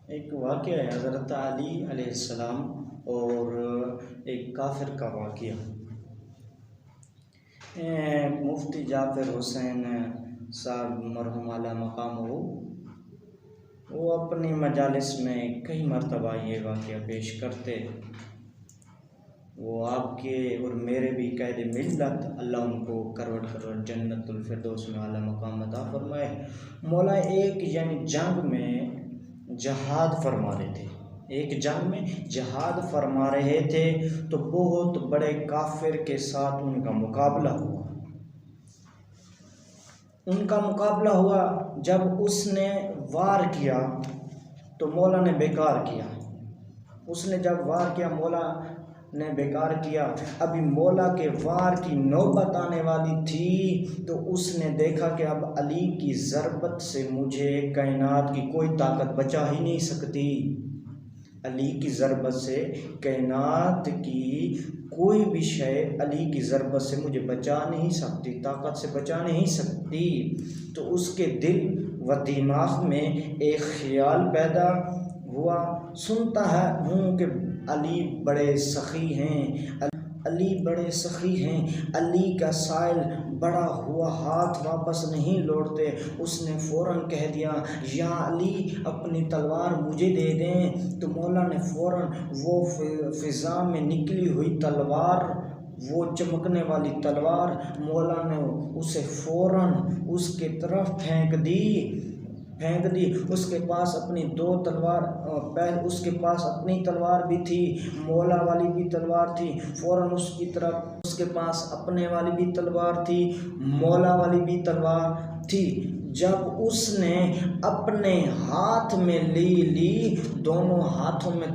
ایک واقعہ ہے حضرت علی علیہ السلام اور ایک کافر کا واقعہ۔ مفتی جعفر حسین صاحب مرحوم اعلیٰ مقام وہ اپنی مجالس میں کئی مرتبہ یہ واقعہ پیش کرتے۔ وہ آپ کے اور میرے بھی قید ملت، اللہ ان کو کروٹ کروٹ جنت الفردوس میں اعلیٰ مقام عطا فرمائے۔ مولا ایک جنگ میں جہاد فرما رہے تھے، ایک جنگ میں جہاد فرما رہے تھے تو بہت بڑے کافر کے ساتھ ان کا مقابلہ ہوا۔ جب اس نے وار کیا تو مولا نے بیکار کیا۔ اس نے جب وار کیا مولا نے بیکار کیا۔ ابھی مولا کے وار کی نوبت آنے والی تھی تو اس نے دیکھا کہ اب علی کی ضربت سے مجھے کائنات کی کوئی طاقت بچا ہی نہیں سکتی۔ علی کی ضربت سے کائنات کی کوئی بھی شے علی کی ضربت سے مجھے بچا نہیں سکتی، طاقت سے بچا نہیں سکتی۔ تو اس کے دل و دماغ میں ایک خیال پیدا ہوا۔ سنتا ہوں کہ علی بڑے سخی ہیں، علی کا سائل بڑا ہوا ہاتھ واپس نہیں لوٹتے۔ اس نے فوراً کہہ دیا، یا علی اپنی تلوار مجھے دے دیں۔ تو مولا نے فوراً وہ فضا میں نکلی ہوئی تلوار، وہ چمکنے والی تلوار، مولا نے اسے فوراً اس کی طرف پھینک دی۔ اس کے پاس اپنی اس کے پاس اپنی تلوار بھی تھی، مولا والی بھی تلوار تھی، فوراً اس کے پاس اپنے والی بھی تلوار تھی، مولا والی بھی تلوار تھی۔ جب اس نے اپنے ہاتھ میں لی دونوں ہاتھوں میں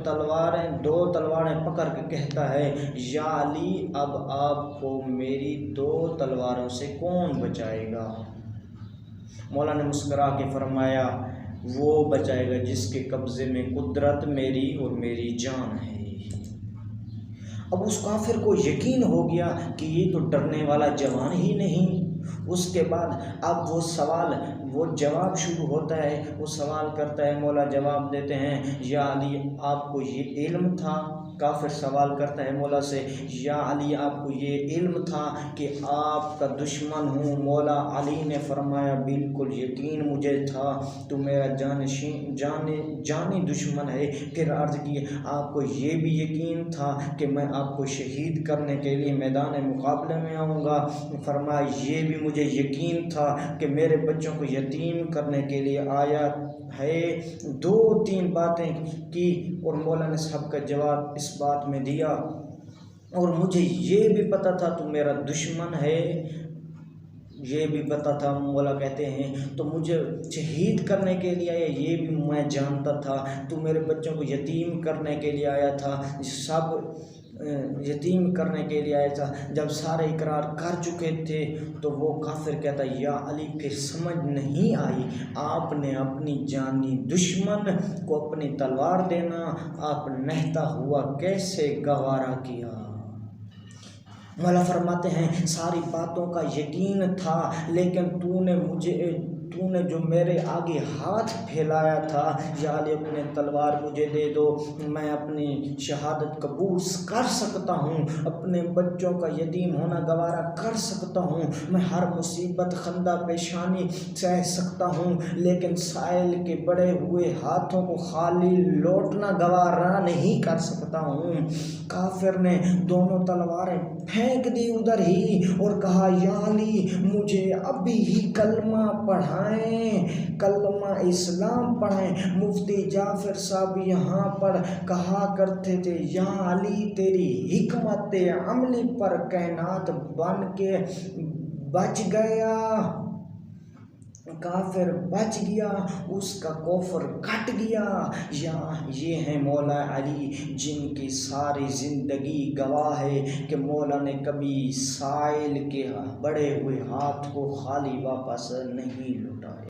دو تلواریں پکڑ کے کہتا ہے، یا علی اب آپ کو میری دو تلواروں سے کون بچائے گا؟ مولا نے مسکرا کے فرمایا، وہ بچائے گا جس کے قبضے میں قدرت میری اور میری جان ہے۔ اب اس کافر کو یقین ہو گیا کہ یہ تو ڈرنے والا جوان ہی نہیں۔ اس کے بعد اب وہ جواب شروع ہوتا ہے، وہ سوال کرتا ہے، مولا جواب دیتے ہیں، یا علی آپ کو یہ علم تھا؟ کافر سوال کرتا ہے مولا سے، یا علی آپ کو یہ علم تھا کہ آپ کا دشمن ہوں؟ مولا علی نے فرمایا، بالکل یقین مجھے تھا، تو میرا جانی دشمن ہے۔ پھر عرض کی، آپ کو یہ بھی یقین تھا کہ میں آپ کو شہید کرنے کے لیے میدان مقابلے میں آؤں گا؟ فرمایا، یہ بھی مجھے یقین تھا کہ میرے بچوں کو یتیم کرنے کے لیے آیا ہے۔ 2-3 باتیں کی اور مولا نے سب کا جواب اس بات میں دیا، اور مجھے یہ بھی پتا تھا تو میرا دشمن ہے، یہ بھی پتا تھا۔ مولا کہتے ہیں، تو مجھے شہید کرنے کے لیے آیا، یہ بھی میں جانتا تھا۔ تو میرے بچوں کو یتیم کرنے کے لیے آیا تھا، سب یتیم کرنے کے لیے آیا تھا۔ جب سارے اقرار کر چکے تھے تو وہ کافر کہتا، یا علی پھر سمجھ نہیں آئی، آپ نے اپنی جانی دشمن کو اپنی تلوار دینا آپ نہتا ہوا کیسے گوارا کیا؟ مولا فرماتے ہیں، ساری باتوں کا یقین تھا، لیکن تو نے جو میرے آگے ہاتھ پھیلایا تھا، یا علی اپنے تلوار مجھے دے دو، میں اپنی شہادت قبول کر سکتا ہوں، اپنے بچوں کا یتیم ہونا گوارا کر سکتا ہوں، میں ہر مصیبت خندہ پیشانی سہ سکتا ہوں، لیکن سائل کے بڑے ہوئے ہاتھوں کو خالی لوٹنا گوارا نہیں کر سکتا ہوں۔ کافر نے دونوں تلواریں پھینک دی ادھر ہی اور کہا، یا علی مجھے ابھی ہی کلمہ پڑھائیں، کلمہ اسلام پڑھائیں۔ مفتی جعفر صاحب یہاں پر کہا کرتے تھے، یا علی تیری حکمت عملی پر کائنات بن کے بچ گیا، کافر بچ گیا، اس کا کفر کٹ گیا۔ یہ ہیں مولا علی، جن کی ساری زندگی گواہ ہے کہ مولا نے کبھی سائل کے بڑے ہوئے ہاتھ کو خالی واپس نہیں لوٹایا۔